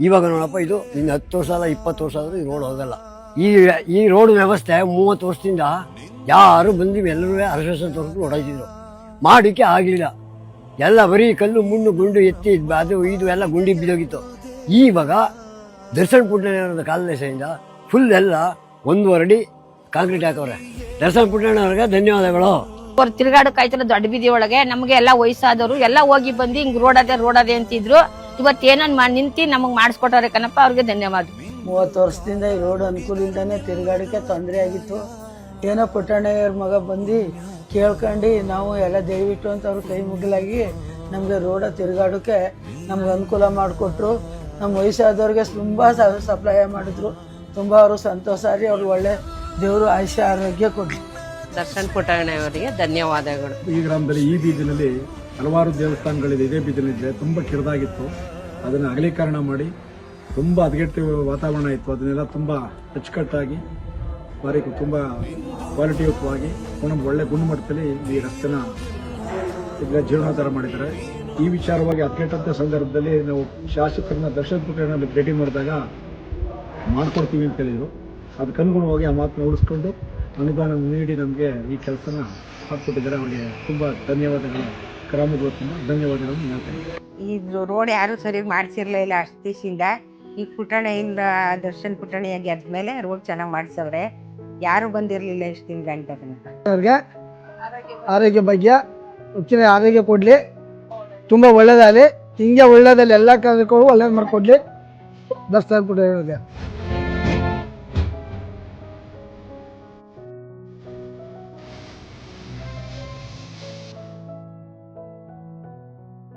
ಇವಾಗ ನೋಡಪ್ಪ, ಇದು ಇನ್ನು 10 ವರ್ಷ ಅಲ್ಲ 20 ವರ್ಷ ಆದರೂ ಈ ರೋಡ್ ಹೋಗಲ್ಲ. ಈ ರೋಡ್ ವ್ಯವಸ್ಥೆ 30 ವರ್ಷದಿಂದ ಯಾರು ಬಂದು ಎಲ್ಲರೂ ಅರ್ಶನ್ ತೋರಿಸ್ಬಿಟ್ಟು ಓಡಾಯ್ತಿದ್ರು. ಮಾಡೋಕ್ಕೆ ಆಗಲಿಲ್ಲ. ಎಲ್ಲ ಬರೀ ಕಲ್ಲು ಮುಣ್ಣು ಗುಂಡು ಎತ್ತಿ ಅದು ಇದು ಎಲ್ಲ ಗುಂಡಿ ಬಿದ್ದೋಗಿತ್ತು. ಇವಾಗ ದರ್ಶನ್ ಪುಟ್ಟಣ್ಣವ್ರ ಕಾಲದೇಶದಿಂದ ಫುಲ್ ಎಲ್ಲ 1.5 ಅಡಿ ಕಾಂಕ್ರೀಟ್ ಹಾಕವ್ರೆ. ದರ್ಶನ್ ಪುಟ್ಟಣ್ಣವ್ರಿಗೆ ಧನ್ಯವಾದಗಳು. ಅವ್ರು ತಿರುಗಾಡಕ್ಕಾಯ್ತಲ್ಲ ದೊಡ್ಡ ಬೀದಿ ಒಳಗೆ. ನಮಗೆ ಎಲ್ಲ ವಯಸ್ಸಾದವರು ಎಲ್ಲ ಹೋಗಿ ಬಂದು ಹಿಂಗ್ ರೋಡ್ ಅದೇ ಅಂತಿದ್ರು. ಇವತ್ತೇನೋ ನಿಂತು ನಮಗ್ ಮಾಡಿಸ್ಕೊಟ್ಟಾರೆ ಕಣಪ್ಪ, ಅವ್ರಿಗೆ ಧನ್ಯವಾದ. 30 ವರ್ಷದಿಂದ ಈ ರೋಡ್ ಅನುಕೂಲ ಇಲ್ದಾನೆ ತಿರುಗಾಡಕ್ಕೆ ತೊಂದರೆ ಆಗಿತ್ತು. ಏನೋ ಪುಟ್ಟಣ್ಣಯ್ಯವ್ರ ಮಗ ಬಂದು ಕೇಳ್ಕೊಂಡು ನಾವು ಎಲ್ಲ ದಯವಿಟ್ಟು ಅಂತ ಅವ್ರು ಕೈ ಮುಗಿಲಾಗಿ ನಮಗೆ ರೋಡ ತಿರುಗಾಡೋಕ್ಕೆ ನಮ್ಗೆ ಅನುಕೂಲ ಮಾಡಿಕೊಟ್ರು. ನಮ್ಮ ವಯಸ್ಸಾದವ್ರಿಗೆ ತುಂಬ ಸಪ್ಲೈ ಮಾಡಿದ್ರು. ತುಂಬ ಅವರು ಸಂತೋಷ ರೀ. ಅವ್ರು ಒಳ್ಳೆ ದೇವರು ಆಯುಷ್ಯ ಆರೋಗ್ಯ ಕೊಡ್ಲಿ. ದರ್ಶನ್ ಪುಟ್ಟಣ್ಣಯವರಿಗೆ ಧನ್ಯವಾದಗಳು. ಈ ಗ್ರಾಮದಲ್ಲಿ ಈ ಬೀದಿನಲ್ಲಿ ಹಲವಾರು ದೇವಸ್ಥಾನಗಳಿದೆ. ಇದೇ ಬೀದಿನಲ್ಲಿದೆ, ತುಂಬ ಕಿರಿದಾಗಿತ್ತು. ಅದನ್ನು ಅಗಲೀಕರಣ ಮಾಡಿ ತುಂಬ ಹದಗೆಟ್ಟು ವಾತಾವರಣ ಇತ್ತು. ಅದನ್ನೆಲ್ಲ ತುಂಬ ಅಚ್ಚುಕಟ್ಟಾಗಿ ಭಾರಿ ತುಂಬ ಕ್ವಾಲಿಟಿಯುತವಾಗಿ ಒಳ್ಳೆ ಗುಣಮಟ್ಟದಲ್ಲಿ ಈ ರಸ್ತೆನ ಜೀರ್ಣೋದ್ಧಾರ ಮಾಡಿದ್ದಾರೆ. ಈ ವಿಚಾರವಾಗಿ ಹದಗೆಟ್ಟಂಥ ಸಂದರ್ಭದಲ್ಲಿ ನಾವು ಶಾಸಕರನ್ನ ದರ್ಶನ್ ಪುಟ್ಟಣ್ಣಲ್ಲಿ ಭೇಟಿ ಮಾಡಿದಾಗ ಮಾಡ್ಕೊಡ್ತೀವಿ ಅಂತ ಹೇಳಿದರು. ಅದಕ್ಕನುಗುಣವಾಗಿ ಆ ಮಾತನ್ನ ಉಳಿಸ್ಕೊಂಡು ಅನುದಾನ ನೀಡಿ ನಮಗೆ ಈ ಕೆಲಸನ ಹಾಕ್ಕೊಟ್ಟಿದ್ದಾರೆ. ಅವರಿಗೆ ತುಂಬ ಧನ್ಯವಾದಗಳು. ಗ್ರಾಮದ ವತಿಯಿಂದ ಧನ್ಯವಾದಗಳನ್ನು ಹೇಳ್ತೇನೆ. ಈ ರೋಡ್ ಯಾರು ಸರಿಯಾಗಿ ಮಾಡಿಸಿರ್ಲಿಲ್ಲ ಅಷ್ಟು ದಿವಸದಿಂದ. ಈಗ ಪುಟ್ಟಣ್ಣಯಿಂದ ದರ್ಶನ್ ಪುಟ್ಟಣ್ಣ ಗೆದ್ದ ಮೇಲೆ ರೋಡ್ ಚೆನ್ನಾಗಿ ಮಾಡಿಸವ್ರೆ. ಯಾರು ಬಂದಿರಲಿಲ್ಲ ಇಷ್ಟು ದಿನ ಗಂಟ. ಅವ್ರಿಗೆ ಆರೋಗ್ಯ ಬಗ್ಗೆ ಹೆಚ್ಚಿನ ಆರೋಗ್ಯ ಕೊಡಲಿ, ತುಂಬ ಒಳ್ಳೆಯದಾಗಲಿ. ಹಿಂಗೆ ಒಳ್ಳೆಯದಲ್ಲಿ ಎಲ್ಲ ಕಾರ್ಯಕ್ಕೂ ಒಳ್ಳೇದು ಮಾಡಿಕೊಡ್ಲಿ. ದರ್ಶನ್ ಪುಟ್ಟಣ್ಣವ್ರಿಗೆ